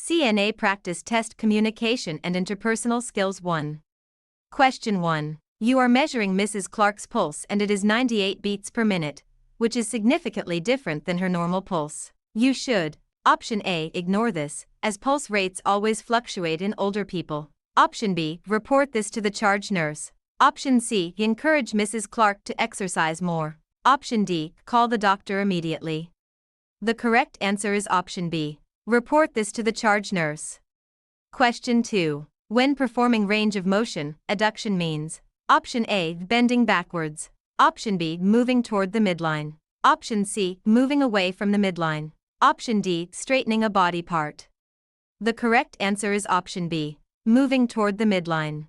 CNA Practice Test Communication and Interpersonal Skills 1. Question 1. You are measuring Mrs. Clark's pulse and it is 98 beats per minute, which is significantly different than her normal pulse. You should, option A, ignore this, as pulse rates always fluctuate in older people. Option B, report this to the charge nurse. Option C, encourage Mrs. Clark to exercise more. Option D, call the doctor immediately. The correct answer is option B. Report this to the charge nurse. Question 2. When performing range of motion, adduction means option A, bending backwards. Option B, moving toward the midline. Option C, moving away from the midline. Option D, straightening a body part. The correct answer is option B, moving toward the midline.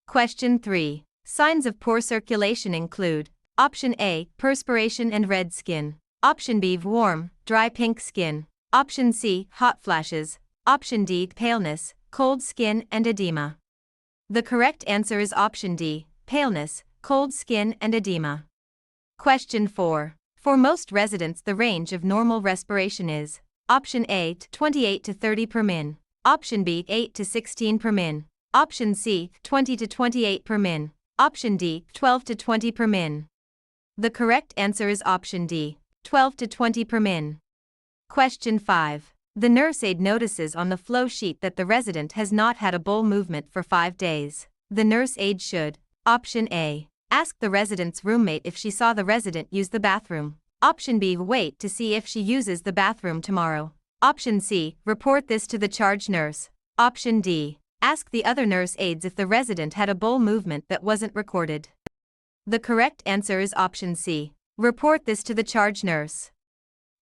Question 3. Signs of poor circulation include option A, perspiration and red skin. Option B, warm, dry pink skin. Option C, hot flashes. Option D, paleness, cold skin and edema. The correct answer is option D, paleness, cold skin and edema. Question 4. For most residents the range of normal respiration is option A, 28 to 30 per min. Option B, 8 to 16 per min. Option C, 20 to 28 per min. Option D, 12 to 20 per min. The correct answer is option D, 12 to 20 per min. Question 5. The nurse aide notices on the flow sheet that the resident has not had a bowel movement for 5 days. The nurse aide should, option A, ask the resident's roommate if she saw the resident use the bathroom. Option B, wait to see if she uses the bathroom tomorrow. Option C, report this to the charge nurse. Option D, ask the other nurse aides if the resident had a bowel movement that wasn't recorded. The correct answer is option C, report this to the charge nurse.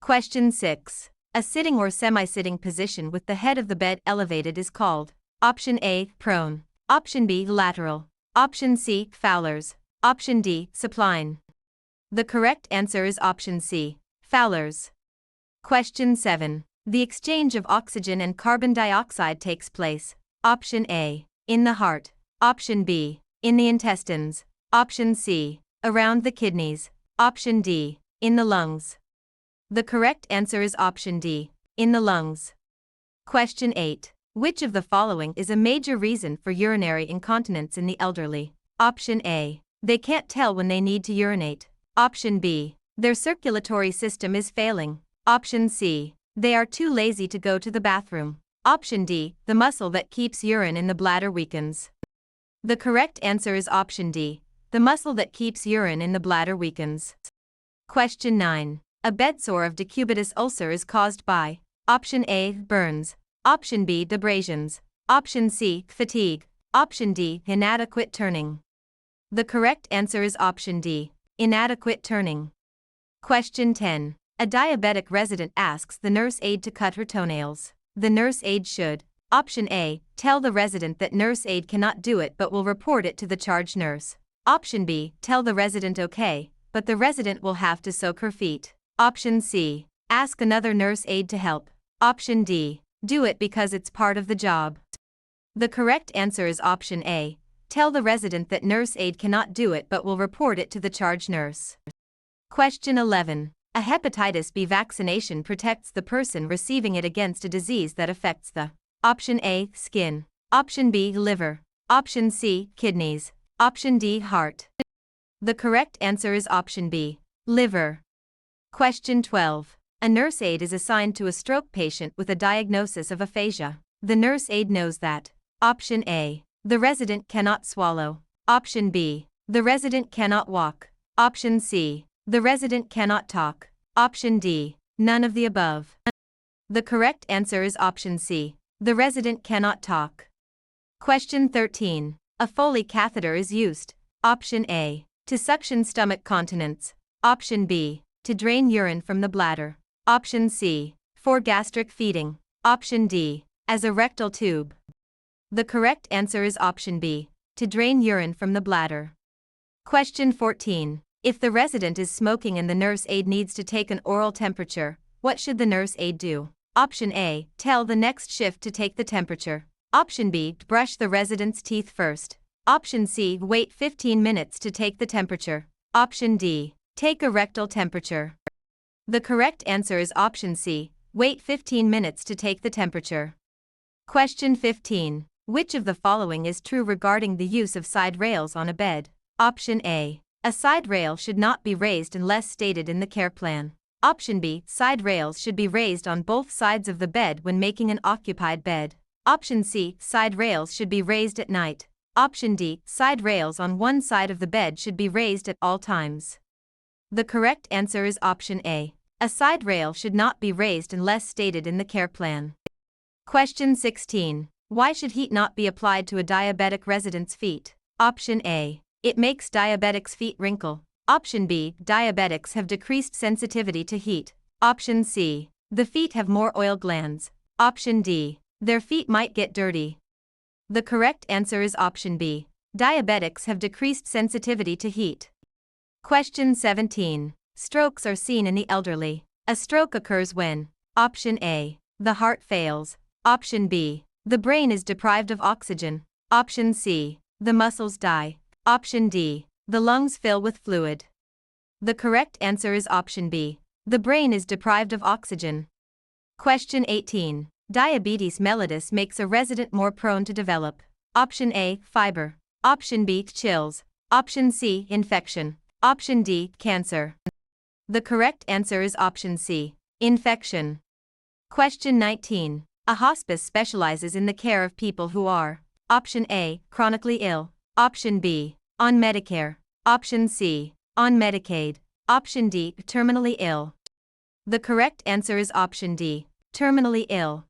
Question 6. A sitting or semi-sitting position with the head of the bed elevated is called option A, prone. Option B, lateral. Option C, Fowler's. Option D, supine. The correct answer is option C, Fowler's. Question 7. The exchange of oxygen and carbon dioxide takes place. Option A, in the heart. Option B, in the intestines. Option C, around the kidneys. Option D, in the lungs. The correct answer is option D, in the lungs. Question 8. Which of the following is a major reason for urinary incontinence in the elderly? Option A, they can't tell when they need to urinate. Option B, their circulatory system is failing. Option C, they are too lazy to go to the bathroom. Option D, the muscle that keeps urine in the bladder weakens. The correct answer is option D, the muscle that keeps urine in the bladder weakens. Question 9. A bedsore of decubitus ulcer is caused by option A, burns. Option B, abrasions. Option C, fatigue. Option D, inadequate turning. The correct answer is option D, inadequate turning. Question 10. A diabetic resident asks the nurse aide to cut her toenails. The nurse aide should, option A, tell the resident that nurse aide cannot do it but will report it to the charge nurse. Option B, tell the resident okay, but the resident will have to soak her feet. Option C, ask another nurse aide to help. Option D, do it because it's part of the job. The correct answer is option A, tell the resident that nurse aide cannot do it but will report it to the charge nurse. Question 11. A hepatitis B vaccination protects the person receiving it against a disease that affects the option A, skin. Option B, liver. Option C, kidneys. Option D, heart. The correct answer is option B, liver. Question 12. A nurse aide is assigned to a stroke patient with a diagnosis of aphasia. The nurse aide knows that option A, the resident cannot swallow. Option B, the resident cannot walk. Option C, the resident cannot talk. Option D, none of the above. The correct answer is option C, the resident cannot talk. Question 13. A Foley catheter is used. Option A, to suction stomach contents. Option B, to drain urine from the bladder. Option C, for gastric feeding. Option D, as a rectal tube. The correct answer is option B, to drain urine from the bladder. Question 14. If the resident is smoking and the nurse aide needs to take an oral temperature, what should the nurse aide do? Option A, tell the next shift to take the temperature. Option B, brush the resident's teeth first. Option C, wait 15 minutes to take the temperature. Option D, take a rectal temperature. The correct answer is option C, wait 15 minutes to take the temperature. Question 15. Which of the following is true regarding the use of side rails on a bed? Option A. A side rail should not be raised unless stated in the care plan. Option B. Side rails should be raised on both sides of the bed when making an occupied bed. Option C. Side rails should be raised at night. Option D. Side rails on one side of the bed should be raised at all times. The correct answer is option A. A side rail should not be raised unless stated in the care plan. Question 16. Why should heat not be applied to a diabetic resident's feet? Option A. It makes diabetics' feet wrinkle. Option B. Diabetics have decreased sensitivity to heat. Option C. The feet have more oil glands. Option D. Their feet might get dirty. The correct answer is option B. Diabetics have decreased sensitivity to heat. Question 17. Strokes are seen in the elderly. A stroke occurs when: Option A. The heart fails. Option B. The brain is deprived of oxygen. Option C. The muscles die. Option D. The lungs fill with fluid. The correct answer is option B. The brain is deprived of oxygen. Question 18. Diabetes mellitus makes a resident more prone to develop: Option A. Fiber. Option B. Chills. Option C. Infection. Option D. Cancer. The correct answer is option C. Infection. Question 19. A hospice specializes in the care of people who are: Option A. Chronically ill. Option B. On Medicare. Option C. On Medicaid. Option D. Terminally ill. The correct answer is option D. Terminally ill.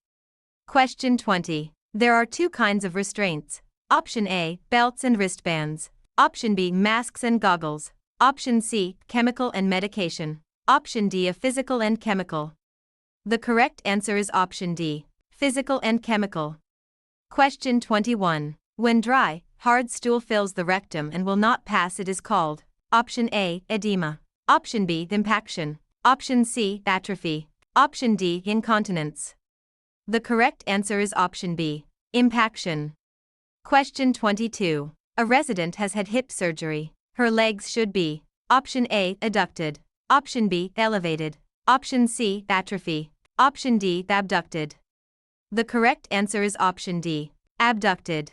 Question 20. There are two kinds of restraints: Option A. Belts and wristbands. Option B. Masks and goggles. Option C. Chemical and medication. Option D. A physical and chemical. The correct answer is option D. Physical and chemical. Question 21. When dry, hard stool fills the rectum and will not pass, it is called: Option A. Edema. Option B. Impaction. Option C. Atrophy. Option D. Incontinence. The correct answer is option B. Impaction. Question 22. A resident has had hip surgery. Her legs should be: Option A. Adducted. Option B. Elevated. Option C. Atrophy. Option D. Abducted. The correct answer is option D. Abducted.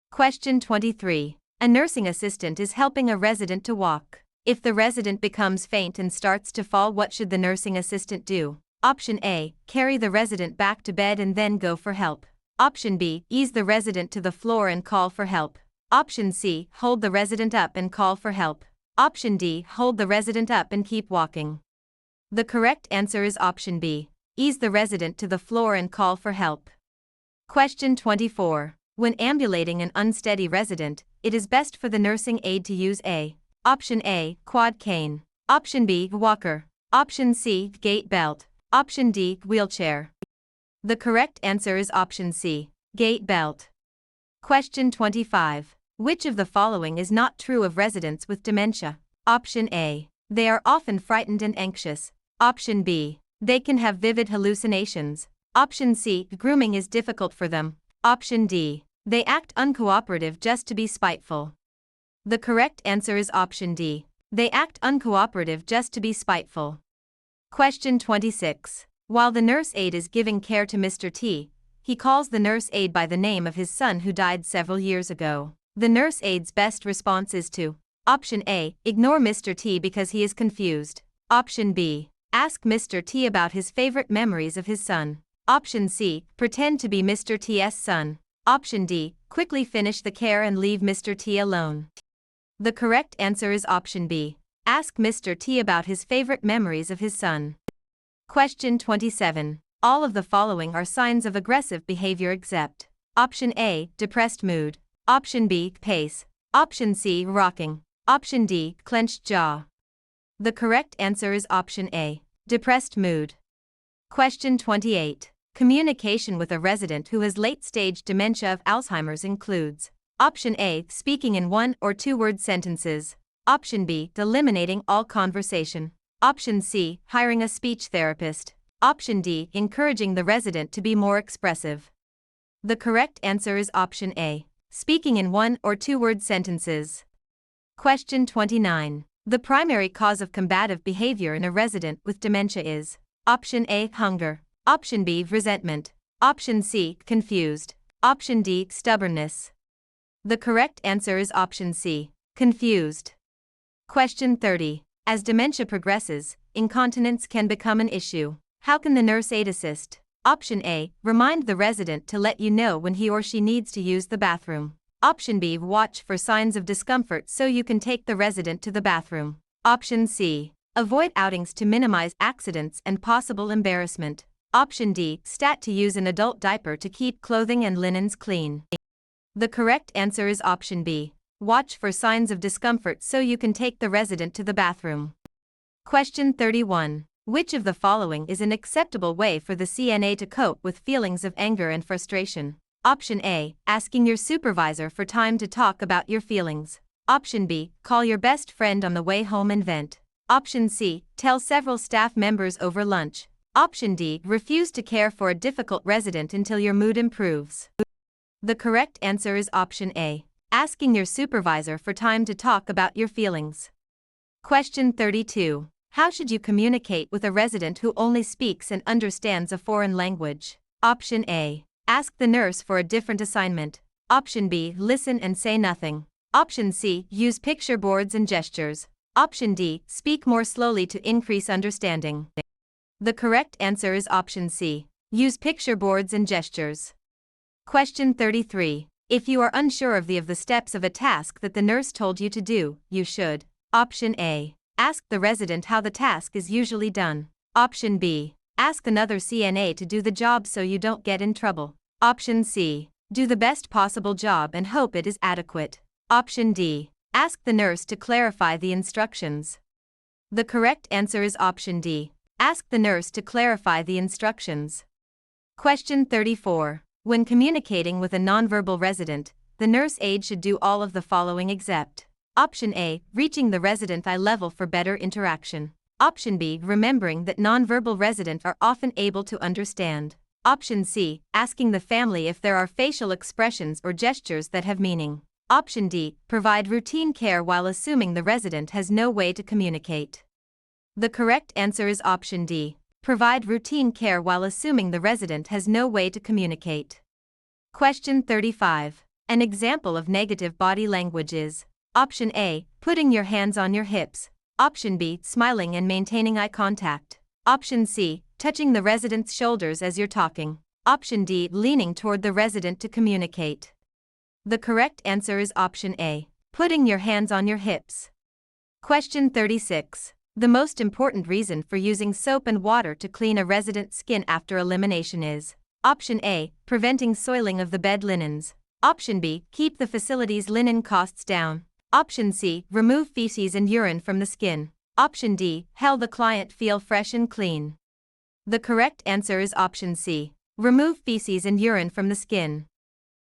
Question 23. A nursing assistant is helping a resident to walk. If the resident becomes faint and starts to fall, what should the nursing assistant do? Option A. Carry the resident back to bed and then go for help. Option B. Ease the resident to the floor and call for help. Option C. Hold the resident up and call for help. Option D. Hold the resident up and keep walking. The correct answer is option B. Ease the resident to the floor and call for help. Question 24. When ambulating an unsteady resident, it is best for the nursing aide to use a: Option A. Quad cane. Option B. Walker. Option C. Gait belt. Option D. Wheelchair. The correct answer is option C. Gait belt. Question 25. Which of the following is not true of residents with dementia? Option A. They are often frightened and anxious. Option B. They can have vivid hallucinations. Option C. Grooming is difficult for them. Option D. They act uncooperative just to be spiteful. The correct answer is option D. They act uncooperative just to be spiteful. Question 26. While the nurse aide is giving care to Mr. T, he calls the nurse aide by the name of his son who died several years ago. The nurse aide's best response is to: Option A. Ignore Mr. T because he is confused. Option B. Ask Mr. T about his favorite memories of his son. Option C. Pretend to be Mr. T's son. Option D. Quickly finish the care and leave Mr. T alone. The correct answer is option B. Ask Mr. T about his favorite memories of his son. Question 27. All of the following are signs of aggressive behavior except: Option A. Depressed mood. Option B. Pace. Option C. Rocking. Option D. Clenched jaw. The correct answer is option A. Depressed mood. Question 28. Communication with a resident who has late-stage dementia of Alzheimer's includes: Option A. Speaking in one or two-word sentences. Option B. Eliminating all conversation. Option C. Hiring a speech therapist. Option D. Encouraging the resident to be more expressive. The correct answer is option A. Speaking in one or two-word sentences. Question 29. The primary cause of combative behavior in a resident with dementia is: Option A. Hunger. Option B. Resentment. Option C, confused. Option D, stubbornness. The correct answer is option C, confused. Question 30. As dementia progresses, incontinence can become an issue. How can the nurse aide assist? Option A, remind the resident to let you know when he or she needs to use the bathroom. Option B, watch for signs of discomfort so you can take the resident to the bathroom. Option C, avoid outings to minimize accidents and possible embarrassment. Option D, stat to use an adult diaper to keep clothing and linens clean. The correct answer is option B, watch for signs of discomfort so you can take the resident to the bathroom. Question 31. Which of the following is an acceptable way for the CNA to cope with feelings of anger and frustration? Option A, asking your supervisor for time to talk about your feelings. Option B, call your best friend on the way home and vent. Option C, tell several staff members over lunch. Option D, refuse to care for a difficult resident until your mood improves. The correct answer is option A, asking your supervisor for time to talk about your feelings. Question 32. How should you communicate with a resident who only speaks and understands a foreign language? Option A, ask the nurse for a different assignment. Option B, listen and say nothing. Option C, use picture boards and gestures. Option D, speak more slowly to increase understanding. The correct answer is option C, use picture boards and gestures. Question 33. If you are unsure of the steps of a task that the nurse told you to do, you should. Option A, ask the resident how the task is usually done. Option B, ask another CNA to do the job so you don't get in trouble. Option C, do the best possible job and hope it is adequate. Option D, ask the nurse to clarify the instructions. The correct answer is option D, ask the nurse to clarify the instructions. Question 34. When communicating with a nonverbal resident, the nurse aide should do all of the following except. Option A, reaching the resident eye level for better interaction. Option B, remembering that nonverbal residents are often able to understand. Option C, asking the family if there are facial expressions or gestures that have meaning. Option D, provide routine care while assuming the resident has no way to communicate. The correct answer is option D, provide routine care while assuming the resident has no way to communicate. Question 35. An example of negative body language is: Option A, putting your hands on your hips. Option B, smiling and maintaining eye contact. Option C, touching the resident's shoulders as you're talking. Option D, leaning toward the resident to communicate. The correct answer is option A, putting your hands on your hips. Question 36. The most important reason for using soap and water to clean a resident's skin after elimination is: Option A, preventing soiling of the bed linens. Option B, keep the facility's linen costs down. Option C, remove feces and urine from the skin. Option D, help the client feel fresh and clean. The correct answer is option C, remove feces and urine from the skin.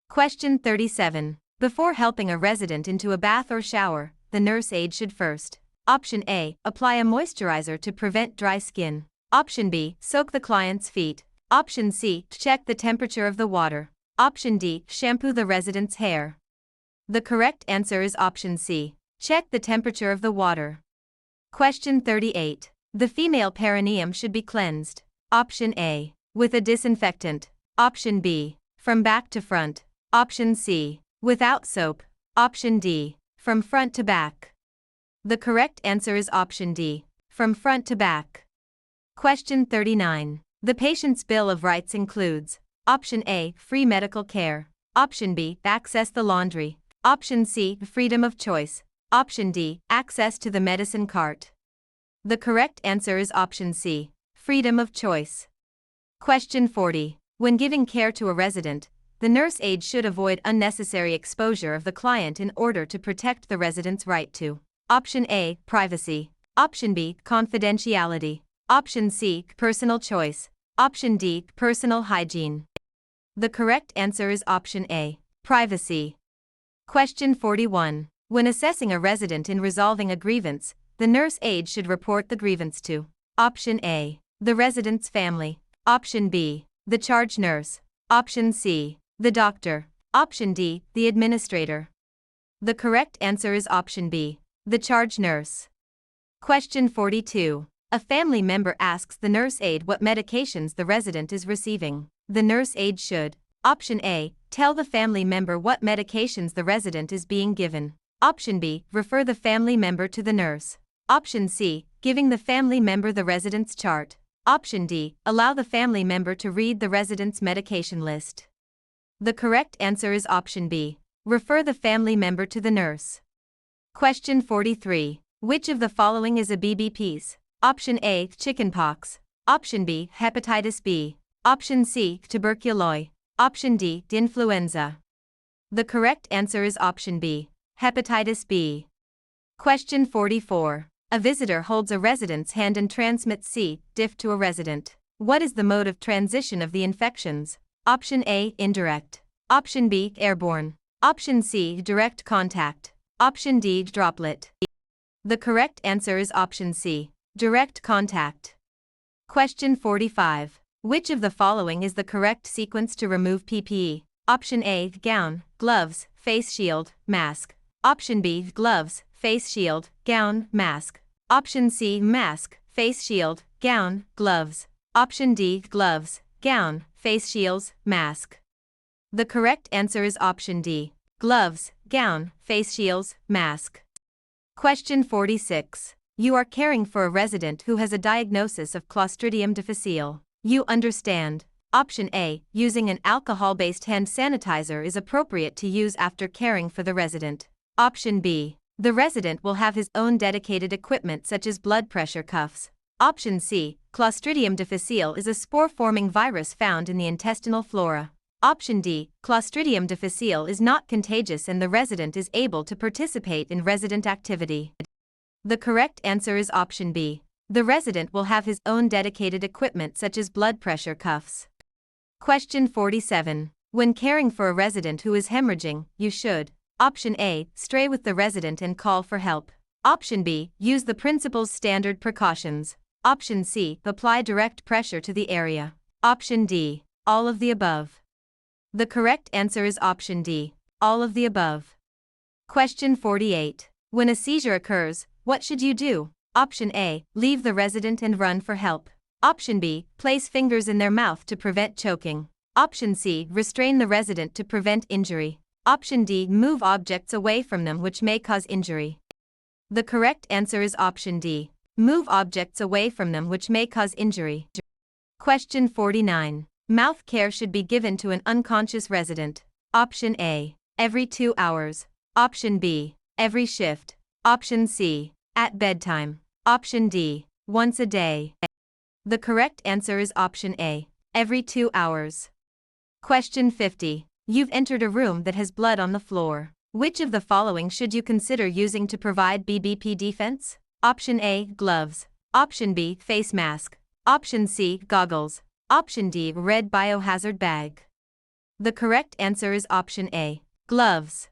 Question 37. Before helping a resident into a bath or shower, the nurse aide should first: Option A, apply a moisturizer to prevent dry skin. Option B, soak the client's feet. Option C, check the temperature of the water. Option D, shampoo the resident's hair. The correct answer is option C, check the temperature of the water. Question 38. The female perineum should be cleansed. Option A, with a disinfectant. Option B, from back to front. Option C, without soap. Option D, from front to back. The correct answer is option D, from front to back. Question 39. The patient's Bill of Rights includes: Option A, free medical care. Option B, access the laundry. Option C, freedom of choice. Option D, access to the medicine cart. The correct answer is option C, freedom of choice. Question 40. When giving care to a resident, the nurse aide should avoid unnecessary exposure of the client in order to protect the resident's right to: Option A, privacy. Option B, confidentiality. Option C, personal choice. Option D, personal hygiene. The correct answer is option A, privacy. Question 41. When assessing a resident in resolving a grievance, the nurse aide should report the grievance to: Option A, the resident's family. Option B, the charge nurse. Option C, the doctor. Option D, the administrator. The correct answer is option B, the charge nurse. Question 42. A family member asks the nurse aide what medications the resident is receiving. The nurse aide should. Option A. Tell the family member what medications the resident is being given. Option B. Refer the family member to the nurse. Option C. Giving the family member the resident's chart. Option D. Allow the family member to read the resident's medication list. The correct answer is option B. Refer the family member to the nurse. Question 43. Which of the following is a BBPs? Option A. Chickenpox. Option B. Hepatitis B. Option C. Tuberculosis. Option D. Influenza. The correct answer is option B. Hepatitis B. Question 44. A visitor holds a resident's hand and transmits C. diff to a resident. What is the mode of transition of the infections? Option A. Indirect. Option B. Airborne. Option C. Direct contact. Option D. Droplet. The correct answer is option C. Direct contact. Question 45. Which of the following is the correct sequence to remove PPE? Option A. Gown, gloves, face shield, mask. Option B. Gloves, face shield, gown, mask. Option C. Mask, face shield, gown, gloves. Option D. Gloves, gown, face shields, mask. The correct answer is option D. Gloves, gown, face shields, mask. Question 46. You are caring for a resident who has a diagnosis of Clostridium difficile. You understand. Option A. Using an alcohol-based hand sanitizer is appropriate to use after caring for the resident. Option B. The resident will have his own dedicated equipment such as blood pressure cuffs. Option C. Clostridium difficile is a spore-forming virus found in the intestinal flora. Option D. Clostridium difficile is not contagious and the resident is able to participate in resident activity. The correct answer is option B. The resident will have his own dedicated equipment such as blood pressure cuffs. Question 47. When caring for a resident who is hemorrhaging, you should. Option A. Stay with the resident and call for help. Option B. Use the principal's standard precautions. Option C. Apply direct pressure to the area. Option D. All of the above. The correct answer is option D. All of the above. Question 48. When a seizure occurs, what should you do? Option A. Leave the resident and run for help. Option B. Place fingers in their mouth to prevent choking. Option C. Restrain the resident to prevent injury. Option D. Move objects away from them which may cause injury. The correct answer is option D. Move objects away from them which may cause injury. Question 49. Mouth care should be given to an unconscious resident. Option A. Every 2 hours. Option B. Every shift. Option C. At bedtime. Option D. Once a day. The correct answer is option A. Every 2 hours. Question 50. You've entered a room that has blood on the floor. Which of the following should you consider using to provide BBP defense? Option A. Gloves. Option B. Face mask. Option C. Goggles. Option D. Red biohazard bag. The correct answer is option A. Gloves.